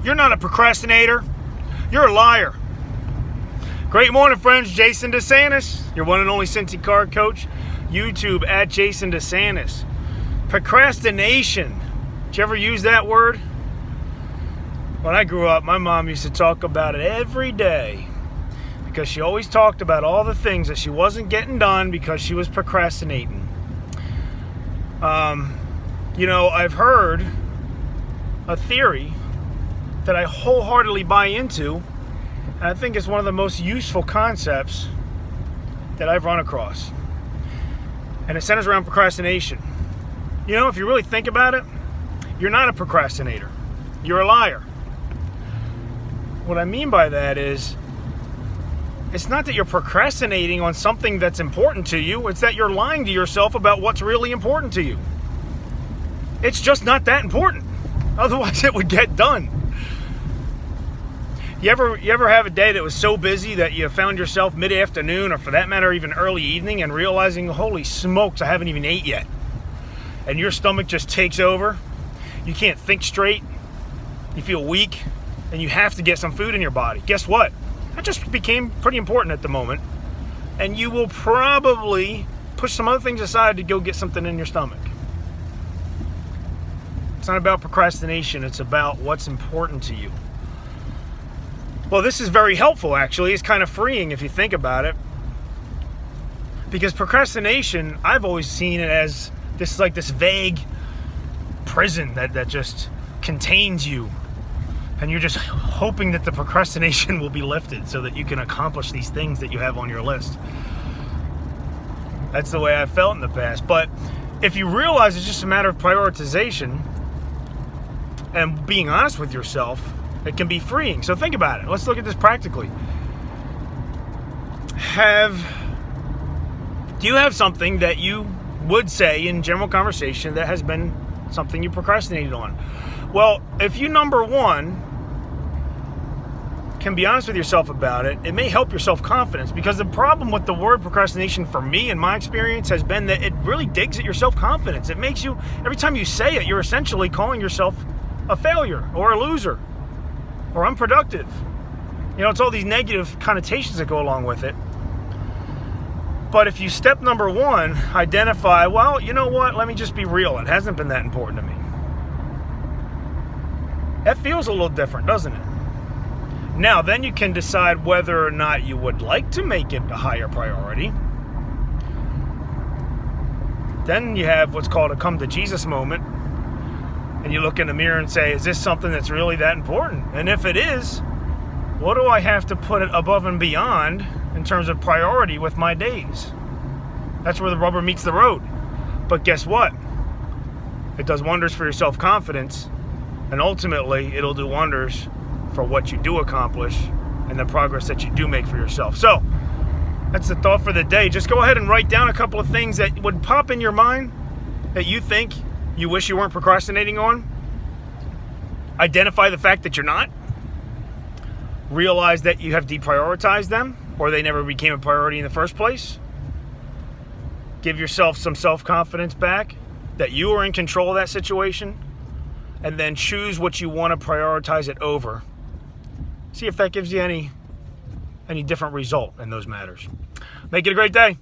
You're not a procrastinator. You're a liar. Great morning, friends. Jason DeSantis, your one and only Cincy Card Coach. YouTube at Jason DeSantis. Procrastination. Did you ever use that word? When I grew up, my mom used to talk about it every day because she always talked about all the things that she wasn't getting done because she was procrastinating. I've heard a theory that I wholeheartedly buy into, and I think it's one of the most useful concepts that I've run across. And it centers around procrastination. If you really think about it, you're not a procrastinator. You're a liar. What I mean by that is, it's not that you're procrastinating on something that's important to you. It's that you're lying to yourself about what's really important to you. It's just not that important. Otherwise, it would get done. You ever have a day that was so busy that you found yourself mid-afternoon, or for that matter, even early evening, and realizing, holy smokes, I haven't even ate yet. And your stomach just takes over. You can't think straight. You feel weak. And you have to get some food in your body. Guess what? That just became pretty important at the moment. And you will probably push some other things aside to go get something in your stomach. It's not about procrastination. It's about what's important to you. Well, this is very helpful, actually. It's kind of freeing if you think about it. Because procrastination, I've always seen it as this vague prison that just contains you. And you're just hoping that the procrastination will be lifted so that you can accomplish these things that you have on your list. That's the way I've felt in the past. But if you realize it's just a matter of prioritization and being honest with yourself, it can be freeing. So think about it. Let's look at this practically. Do you have something that you would say in general conversation that has been something you procrastinated on? Well, if you, number one, can be honest with yourself about it, it may help your self-confidence, because the problem with the word procrastination for me, in my experience, has been that it really digs at your self-confidence. It makes you, every time you say it, you're essentially calling yourself a failure or a loser or unproductive. It's all these negative connotations that go along with it. But if you, step number one, identify, well, you know what, let me just be real. It hasn't been that important to me. That feels a little different, doesn't it? Now, then you can decide whether or not you would like to make it a higher priority. Then you have what's called a come to Jesus moment. And you look in the mirror and say, is this something that's really that important? And if it is, what do I have to put it above and beyond in terms of priority with my days? That's where the rubber meets the road. But guess what? It does wonders for your self-confidence. And ultimately, it'll do wonders for what you do accomplish and the progress that you do make for yourself. So, that's the thought for the day. Just go ahead and write down a couple of things that would pop in your mind that you think you wish you weren't procrastinating on. Identify the fact that you're not. Realize that you have deprioritized them, or they never became a priority in the first place. Give yourself some self-confidence back that you are in control of that situation. And then choose what you want to prioritize it over. See if that gives you any different result in those matters. Make it a great day.